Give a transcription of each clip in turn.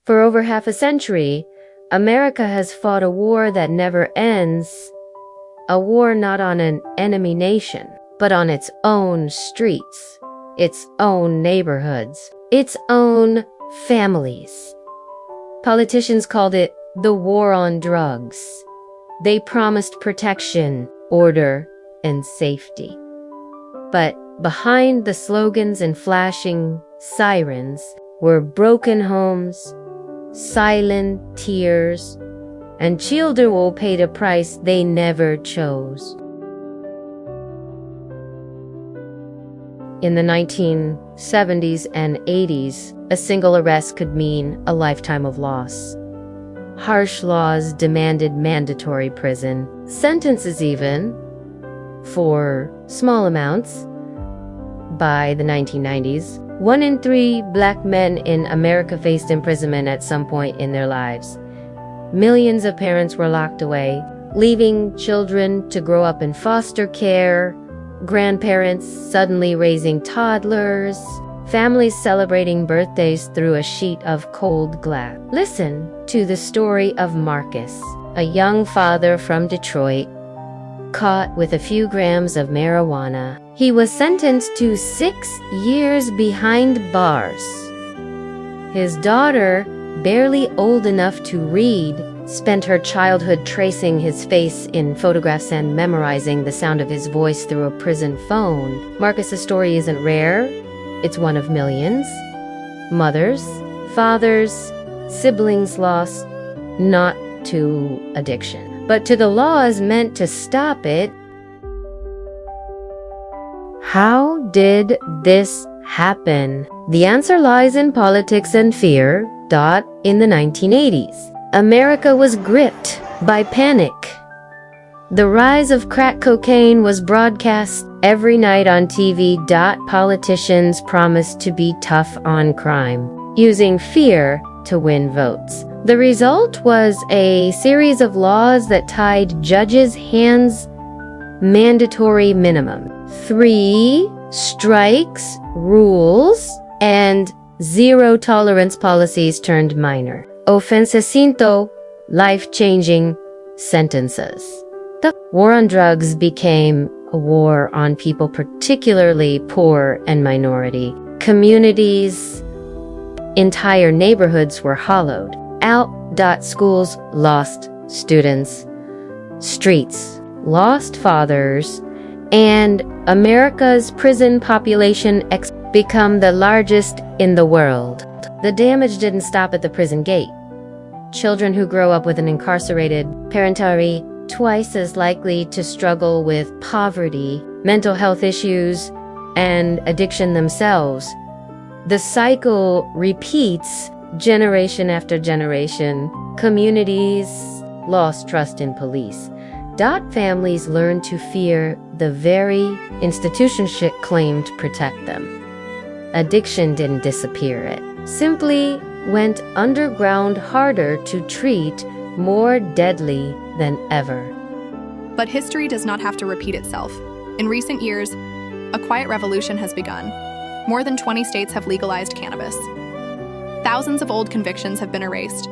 For over half a century, America has fought a war that never ends, a war not on an enemy nation, but on its own streets, its own neighborhoods, its own families. Politicians called it the war on drugs. They promised protection, order, and safety. But behind the slogans and flashing sirens were broken homes, silent tears, and children will pay the price they never chose. In the 1970s and 80s, a single arrest could mean a lifetime of loss. Harsh laws demanded mandatory prison, sentences even, for small amounts. By the 1990s, 1 in 3 black men in America faced imprisonment at some point in their lives. Millions of parents were locked away, leaving children to grow up in foster care, grandparents suddenly raising toddlers, families celebrating birthdays through a sheet of cold glass. Listen to the story of Marcus, a young father from Detroit, caught with a few grams of marijuana. He was sentenced to 6 years behind bars. His daughter, barely old enough to read, spent her childhood tracing his face in photographs and memorizing the sound of his voice through a prison phone. Marcus's story isn't rare. It's one of millions. Mothers, fathers, siblings lost, not to addiction, but to the laws meant to stop it. How did this happen? The answer lies in politics and fear. In the 1980s, America was gripped by panic. The rise of crack cocaine was broadcast every night on TV. Politicians promised to be tough on crime, using fear to win votes. The result was a series of laws that tied judges' hands, mandatory minimum, 3 strikes rules, and zero tolerance policies turned minor. Ofensecinto, life-changing sentences. The war on drugs became a war on people, particularly poor and minority. Communities, entire neighborhoods were hollowed out. Schools lost students, streets lost fathers, and America's prison population become the largest in the world. The damage didn't stop at the prison gate. Children who grow up with an incarcerated parent are twice as likely to struggle with poverty, mental health issues, and addiction themselves. The cycle repeats generation after generation. Communities lost trust in police. Families learned to fear the very institutions claimed to protect them. Addiction didn't disappear, it simply went underground, harder to treat, more deadly than ever. But history does not have to repeat itself. In recent years, a quiet revolution has begun. More than 20 states have legalized cannabis. Thousands of old convictions have been erased.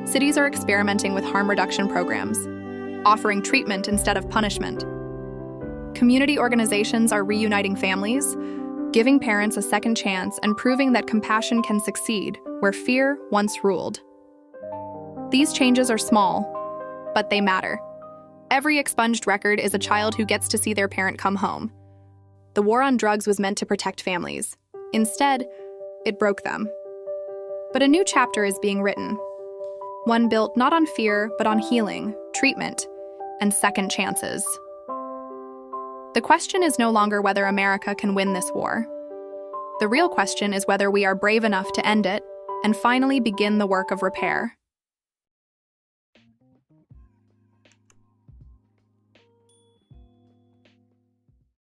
Cities are experimenting with harm reduction programs, offering treatment instead of punishment. Community organizations are reuniting families, giving parents a second chance, and proving that compassion can succeed where fear once ruled. These changes are small, but they matter. Every expunged record is a child who gets to see their parent come home. The war on drugs was meant to protect families. Instead, it broke them. But a new chapter is being written. One built not on fear, but on healing, treatment, and second chances. The question is no longer whether America can win this war. The real question is whether we are brave enough to end it and finally begin the work of repair.